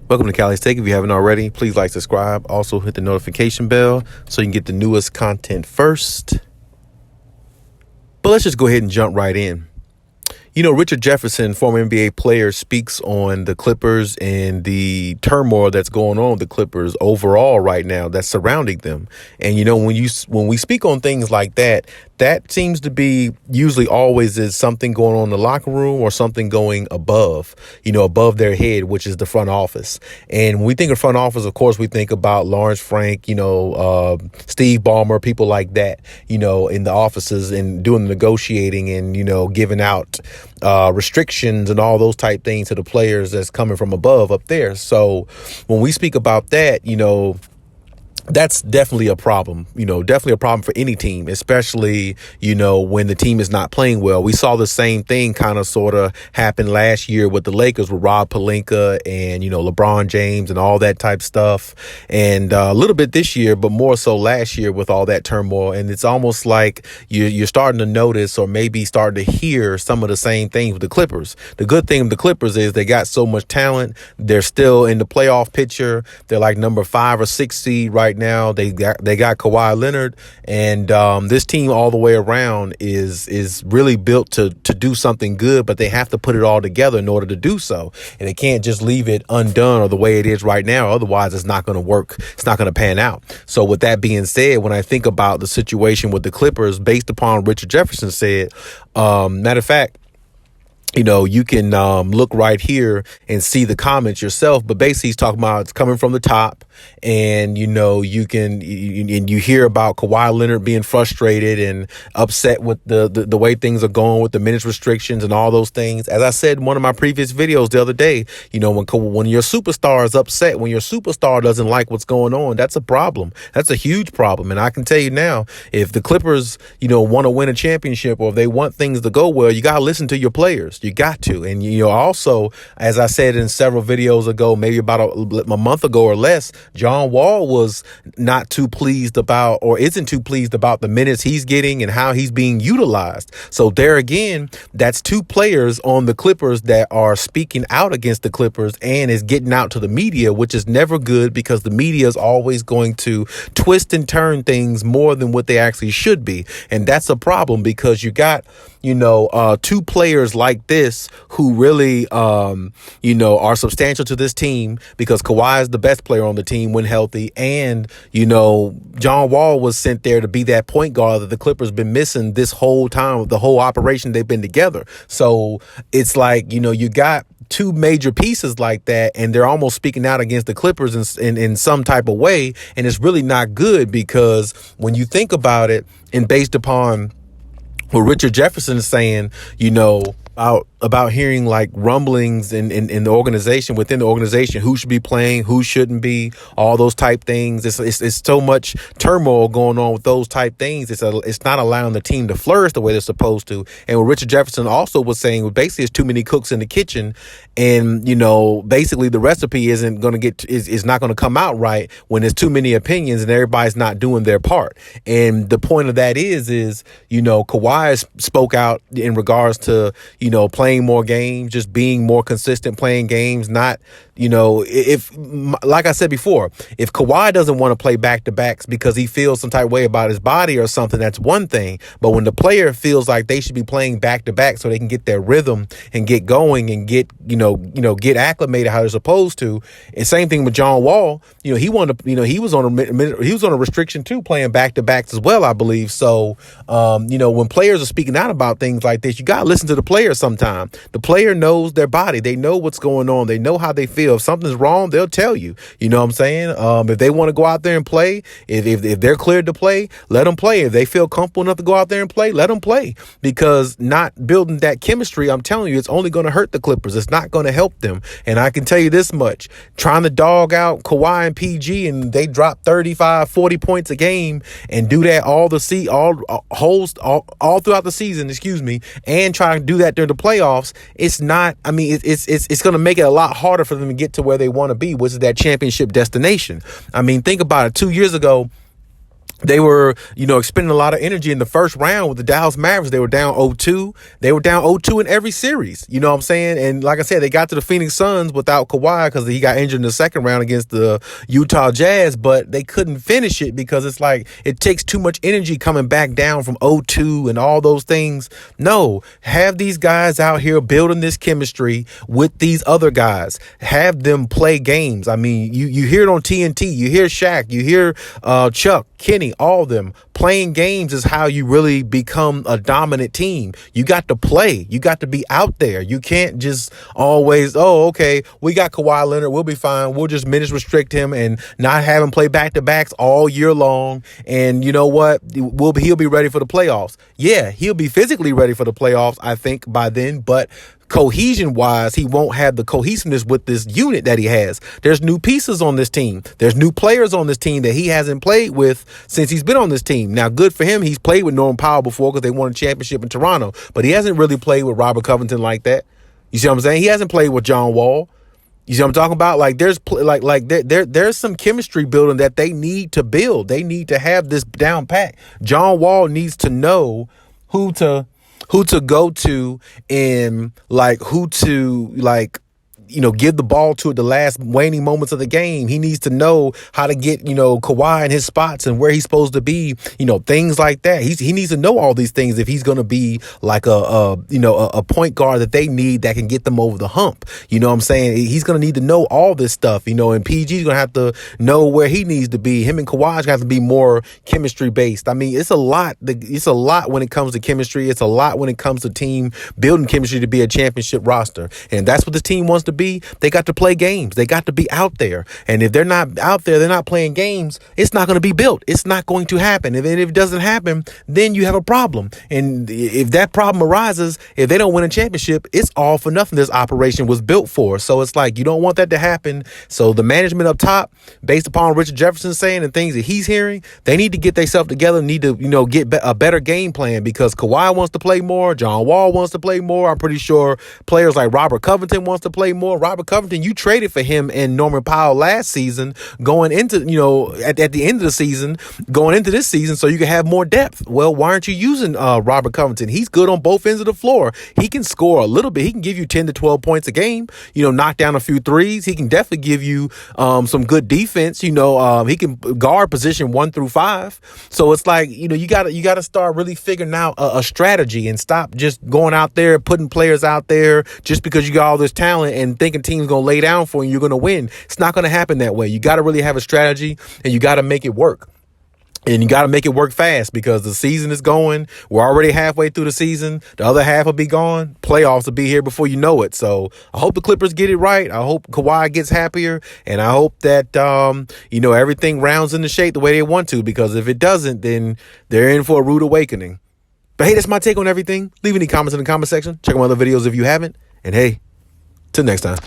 Welcome to Cali's Take. If you haven't already, please like, subscribe. Also hit the notification bell so you can get the newest content first. But let's just go ahead and jump right in. You know, Richard Jefferson, former NBA player, speaks on the Clippers and the turmoil that's going on with the Clippers overall right now that's surrounding them. And, you know, when we speak on things like that, that seems to be usually always is something going on in the locker room or something going above their head, which is the front office. And when we think of front office, of course, we think about Lawrence Frank, Steve Ballmer, people like that, in the offices and doing the negotiating and, giving out restrictions and all those type things to the players that's coming from above up there. So when we speak about that, that's definitely a problem, definitely a problem for any team, especially, when the team is not playing well. We saw the same thing kind of sort of happen last year with the Lakers with Rob Pelinka and, LeBron James and all that type stuff. And a little bit this year, but more so last year with all that turmoil. And it's almost like you're starting to notice or maybe starting to hear some of the same things with the Clippers. The good thing with the Clippers is they got so much talent. They're still in the playoff picture. They're like number 5 or 6 seed right now. They got Kawhi Leonard, and this team all the way around is really built to do something good, but they have to put it all together in order to do so. And they can't just leave it undone or the way it is right now. Otherwise, it's not going to work. It's not going to pan out. So with that being said, when I think about the situation with the Clippers, based upon Richard Jefferson said, matter of fact, you can look right here and see the comments yourself. But basically, he's talking about it's coming from the top. And, you hear about Kawhi Leonard being frustrated and upset with the way things are going with the minutes restrictions and all those things. As I said in one of my previous videos the other day, when your superstar is upset, when your superstar doesn't like what's going on, that's a problem. That's a huge problem. And I can tell you now, if the Clippers, want to win a championship or if they want things to go well, you got to listen to your players. You got to. And, also, as I said in several videos ago, maybe about a month ago or less, John Wall was not too pleased about or isn't too pleased about the minutes he's getting and how he's being utilized. So there again, that's two players on the Clippers that are speaking out against the Clippers and is getting out to the media, which is never good because the media is always going to twist and turn things more than what they actually should be. And that's a problem because you got two players like this who really, are substantial to this team because Kawhi is the best player on the team when healthy. And, John Wall was sent there to be that point guard that the Clippers been missing this whole time, the whole operation they've been together. So it's like, you got two major pieces like that, and they're almost speaking out against the Clippers in some type of way. And it's really not good because when you think about it and based upon what Richard Jefferson is saying, about hearing like rumblings in the organization, within the organization, who should be playing, who shouldn't be, all those type things. It's so much turmoil going on with those type things. It's not allowing the team to flourish the way they're supposed to. And what Richard Jefferson also was saying was basically it's too many cooks in the kitchen. And, basically the recipe isn't going to is not going to come out right when there's too many opinions and everybody's not doing their part. And the point of that is, Kawhi spoke out in regards to, playing more games, just being more consistent, playing games, not, if, like I said before, if Kawhi doesn't want to play back-to-backs because he feels some type of way about his body or something, that's one thing. But when the player feels like they should be playing back-to-back so they can get their rhythm and get going and get, get acclimated how they're supposed to. And same thing with John Wall. He wanted to, he was on a restriction too, playing back-to-backs as well, I believe. So, when players are speaking out about things like this, you got to listen to the player sometimes. The player knows their body. They know what's going on. They know how they feel. If something's wrong, they'll tell you. You know what I'm saying? If they want to go out there and play, if they're cleared to play, let them play. If they feel comfortable enough to go out there and play, let them play. Because not building that chemistry, I'm telling you, it's only going to hurt the Clippers. It's not going to help them. And I can tell you this much. Trying to dog out Kawhi and PG and they drop 35, 40 points a game and do that all throughout the season, and try to do that during the playoffs, it's not, it's going to make it a lot harder for them to get to where they want to be, which is that championship destination. Think about it. 2 years ago, They were, expending a lot of energy in the first round with the Dallas Mavericks. They were down 0-2. They were down 0-2 in every series. You know what I'm saying? And like I said, they got to the Phoenix Suns without Kawhi because he got injured in the second round against the Utah Jazz, but they couldn't finish it because it's like it takes too much energy coming back down from 0-2 and all those things. No, have these guys out here building this chemistry with these other guys. Have them play games. I mean, you hear it on TNT. You hear Shaq. You hear Chuck, Kenny, all of them. Playing games is how you really become a dominant team. You got to play. You got to be out there. You can't just always, okay, we got Kawhi Leonard. We'll be fine. We'll just minutes restrict him and not have him play back-to-backs all year long. And you know what? He'll be ready for the playoffs. Yeah, he'll be physically ready for the playoffs, I think, by then. But cohesion wise, he won't have the cohesiveness with this unit that he has. There's new pieces on this team. There's new players on this team that he hasn't played with since he's been on this team. Now, good for him. He's played with Norman Powell before because they won a championship in Toronto, but he hasn't really played with Robert Covington like that. You see what I'm saying? He hasn't played with John Wall. You see what I'm talking about? Like there's some chemistry building that they need to build. They need to have this down pat. John Wall needs to know who to go to and who to give the ball to at the last waning moments of the game. He needs to know how to get, Kawhi in his spots and where he's supposed to be, things like that. He needs to know all these things if he's going to be like a point guard that they need that can get them over the hump. You know what I'm saying? He's going to need to know all this stuff, and PG's going to have to know where he needs to be. Him and Kawhi's going to have to be more chemistry based. I mean, it's a lot. It's a lot when it comes to chemistry. It's a lot when it comes to team building chemistry to be a championship roster. And that's what the team wants to be. They got to play games. They got to be out there. And if they're not out there, they're not playing games, it's not going to be built. It's not going to happen. If it doesn't happen, then you have a problem. And if that problem arises, if they don't win a championship, it's all for nothing this operation was built for. So it's like you don't want that to happen. So the management up top, based upon Richard Jefferson saying and things that he's hearing, they need to get themselves together, need to, get a better game plan because Kawhi wants to play more. John Wall wants to play more. I'm pretty sure players like Robert Covington wants to play more. Robert Covington, you traded for him and Norman Powell last season, going into, at the end of the season, going into this season so you can have more depth. Well, why aren't you using Robert Covington? He's good on both ends of the floor. He can score a little bit. He can give you 10 to 12 points a game, knock down a few threes. He can definitely give you some good defense. He can guard position 1 through 5. So it's like, you gotta start really figuring out a strategy and stop just going out there, putting players out there just because you got all this talent and thinking team's going to lay down for you, you're going to win. It's not going to happen that way. You got to really have a strategy and you got to make it work. And you got to make it work fast because the season is going. We're already halfway through the season. The other half will be gone. Playoffs will be here before you know it. So I hope the Clippers get it right. I hope Kawhi gets happier. And I hope that, everything rounds into shape the way they want to, because if it doesn't, then they're in for a rude awakening. But hey, that's my take on everything. Leave any comments in the comment section. Check out my other videos if you haven't. And hey, till next time.